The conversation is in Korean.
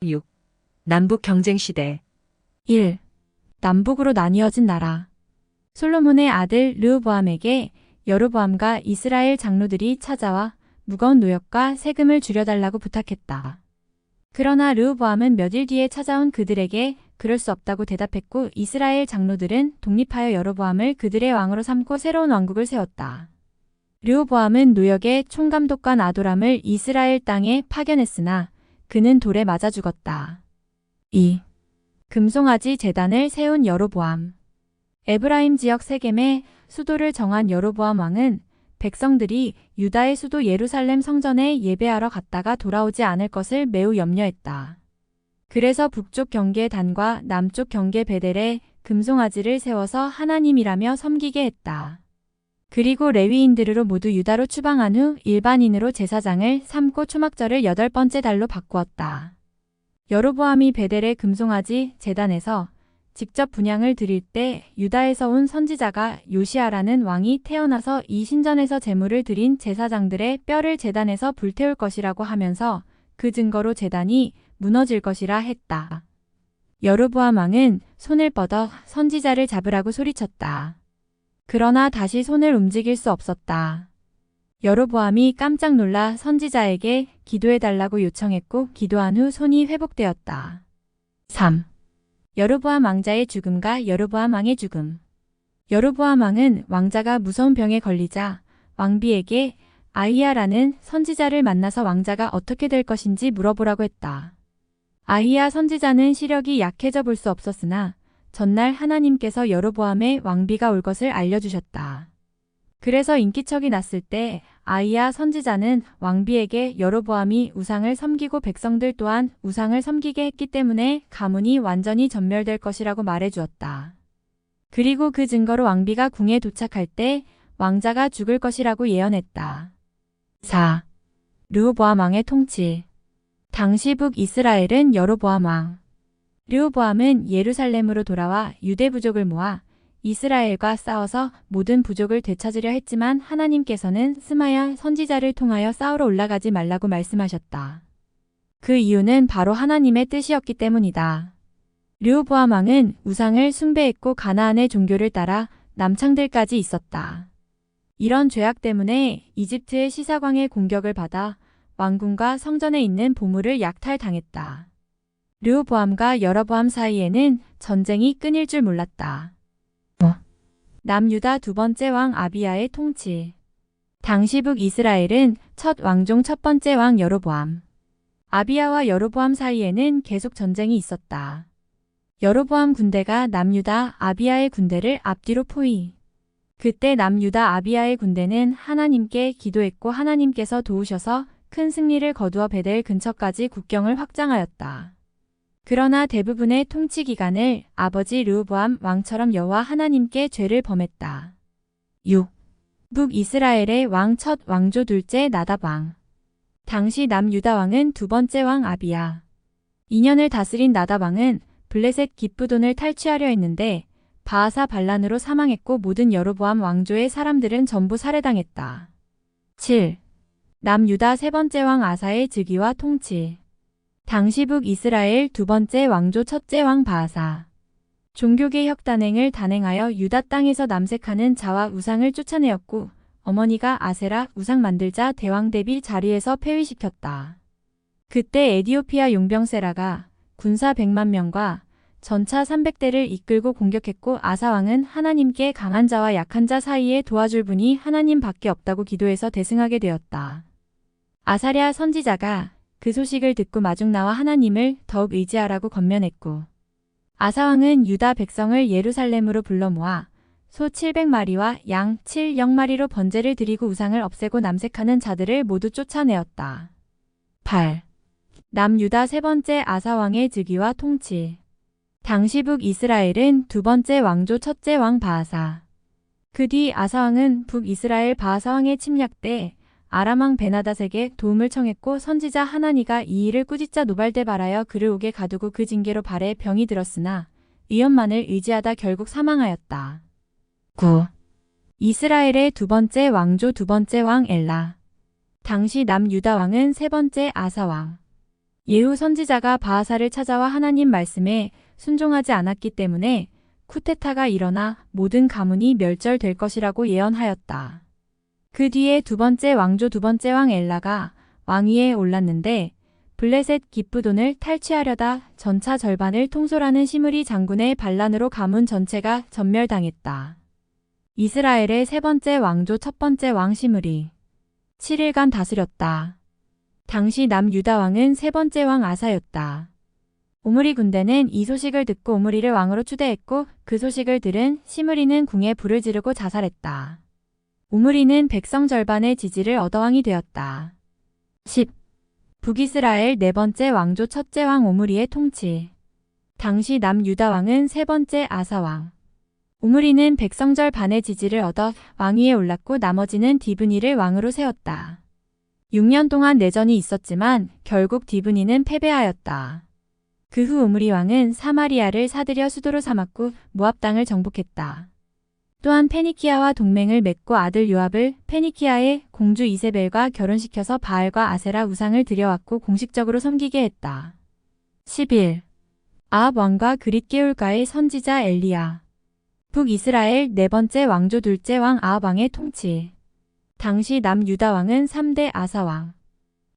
6. 남북 경쟁 시대. 1. 남북으로 나뉘어진 나라. 솔로몬의 아들 르호보암에게 여로보암과 이스라엘 장로들이 찾아와 무거운 노역과 세금을 줄여달라고 부탁했다. 그러나 르호보암은 몇 일 뒤에 찾아온 그들에게 그럴 수 없다고 대답했고, 이스라엘 장로들은 독립하여 여로보암을 그들의 왕으로 삼고 새로운 왕국을 세웠다. 르호보암은 노역의 총감독관 아도람을 이스라엘 땅에 파견했으나 그는 돌에 맞아 죽었다. 2. 금송아지 제단을 세운 여로보암. 에브라임 지역 세겜의 수도를 정한 여로보암 왕은 백성들이 유다의 수도 예루살렘 성전에 예배하러 갔다가 돌아오지 않을 것을 매우 염려했다. 그래서 북쪽 경계 단과 남쪽 경계 베델에 금송아지를 세워서 하나님이라며 섬기게 했다. 그리고 레위인들로 모두 유다로 추방한 후 일반인으로 제사장을 삼고 초막절을 8번째 달로 바꾸었다. 여로보암이 베델의 금송아지 제단에서 직접 분향을 드릴 때 유다에서 온 선지자가 요시아라는 왕이 태어나서 이 신전에서 제물을 드린 제사장들의 뼈를 제단에서 불태울 것이라고 하면서 그 증거로 제단이 무너질 것이라 했다. 여로보암 왕은 손을 뻗어 선지자를 잡으라고 소리쳤다. 그러나 다시 손을 움직일 수 없었다. 여로보암이 깜짝 놀라 선지자에게 기도해달라고 요청했고, 기도한 후 손이 회복되었다. 3. 여로보암 왕자의 죽음과 여로보암 왕의 죽음. 여로보암 왕은 왕자가 무서운 병에 걸리자 왕비에게 아히야라는 선지자를 만나서 왕자가 어떻게 될 것인지 물어보라고 했다. 아히야 선지자는 시력이 약해져 볼 수 없었으나 전날 하나님께서 여로보암의 왕비가 올 것을 알려주셨다. 그래서 인기척이 났을 때 아히야 선지자는 왕비에게 여로보암이 우상을 섬기고 백성들 또한 우상을 섬기게 했기 때문에 가문이 완전히 전멸될 것이라고 말해주었다. 그리고 그 증거로 왕비가 궁에 도착할 때 왕자가 죽을 것이라고 예언했다. 4. 르호보암 왕의 통치. 당시 북이스라엘은 여로보암 왕. 르호보암은 예루살렘으로 돌아와 유대 부족을 모아 이스라엘과 싸워서 모든 부족을 되찾으려 했지만 하나님께서는 스마야 선지자를 통하여 싸우러 올라가지 말라고 말씀하셨다. 그 이유는 바로 하나님의 뜻이었기 때문이다. 르호보암 왕은 우상을 숭배했고 가나안의 종교를 따라 남창들까지 있었다. 이런 죄악 때문에 이집트의 시사광의 공격을 받아 왕궁과 성전에 있는 보물을 약탈당했다. 르호보암과 여로보암 사이에는 전쟁이 끊일 줄 몰랐다. 남유다 두 번째 왕 아비야의 통치. 당시 북이스라엘은 첫 왕종 첫 번째 왕 여로보암. 아비야와 여로보암 사이에는 계속 전쟁이 있었다. 여로보암 군대가 남유다 아비야의 군대를 앞뒤로 포위. 그때 남유다 아비야의 군대는 하나님께 기도했고 하나님께서 도우셔서 큰 승리를 거두어 베델 근처까지 국경을 확장하였다. 그러나 대부분의 통치 기간을 아버지 르호보암 왕처럼 여호와 하나님께 죄를 범했다. 6. 북이스라엘의 왕 첫 왕조 둘째 나답 왕. 당시 남유다 왕은 두 번째 왕 아비야. 2년을 다스린 나답 왕은 블레셋 기브돈을 탈취하려 했는데 바하사 반란으로 사망했고 모든 여로보암 왕조의 사람들은 전부 살해당했다. 7. 남유다 세 번째 왕 아사의 즉위와 통치. 당시 북이스라엘 두 번째 왕조 첫째 왕 바하사. 종교계 혁단행을 단행하여 유다 땅에서 남색하는 자와 우상을 쫓아내었고 어머니가 아세라 우상 만들자 대왕 대비 자리에서 폐위시켰다. 그때 에디오피아 용병 세라가 군사 100만 명과 전차 300대를 이끌고 공격했고 아사왕은 하나님께 강한 자와 약한 자 사이에 도와줄 분이 하나님밖에 없다고 기도해서 대승하게 되었다. 아사랴 선지자가 그 소식을 듣고 마중 나와 하나님을 더욱 의지하라고 권면했고, 아사왕은 유다 백성을 예루살렘으로 불러 모아 소 700마리와 양 7영마리로 번제를 드리고 우상을 없애고 남색하는 자들을 모두 쫓아내었다. 8. 남유다 세 번째 아사왕의 즉위와 통치. 당시 북이스라엘은 두 번째 왕조 첫째 왕 바하사. 그 뒤 아사왕은 북이스라엘 바하사왕의 침략 때 아람왕 베나닷에게 도움을 청했고 선지자 하나니가 이 일을 꾸짖자 노발대발하여 그를 옥에 가두고 그 징계로 발에 병이 들었으나 의원만을 의지하다 결국 사망하였다. 9. 이스라엘의 두 번째 왕조 두 번째 왕 엘라. 당시 남유다 왕은 세 번째 아사 왕. 예후 선지자가 바하사를 찾아와 하나님 말씀에 순종하지 않았기 때문에 쿠데타가 일어나 모든 가문이 멸절될 것이라고 예언하였다. 그 뒤에 두 번째 왕 엘라가 왕위에 올랐는데 블레셋 기브돈을 탈취하려다 전차 절반을 통솔하는 시므리 장군의 반란으로 가문 전체가 전멸당했다. 이스라엘의 세 번째 왕조 첫 번째 왕 시므리 7일간 다스렸다. 당시 남유다 왕은 세 번째 왕 아사였다. 오므리 군대는 이 소식을 듣고 오므리를 왕으로 추대했고 그 소식을 들은 시므리는 궁에 불을 지르고 자살했다. 오므리는 백성 절반의 지지를 얻어 왕이 되었다. 10. 북이스라엘 네 번째 왕조 첫째 왕 오므리의 통치. 당시 남유다 왕은 세 번째 아사왕. 오므리는 백성절 반의 지지를 얻어 왕위에 올랐고 나머지는 디브니를 왕으로 세웠다. 6년 동안 내전이 있었지만 결국 디브니는 패배하였다. 그 후 오므리 왕은 사마리아를 사들여 수도로 삼았고 모압 땅을 정복했다. 또한 페니키아와 동맹을 맺고 아들 요압을 페니키아의 공주 이세벨과 결혼시켜서 바알과 아세라 우상을 들여왔고 공식적으로 섬기게 했다. 11. 아합 왕과 그릿 게울가의 선지자 엘리야. 북이스라엘 네 번째 왕조 둘째 왕 아합 왕의 통치. 당시 남유다 왕은 3대 아사왕.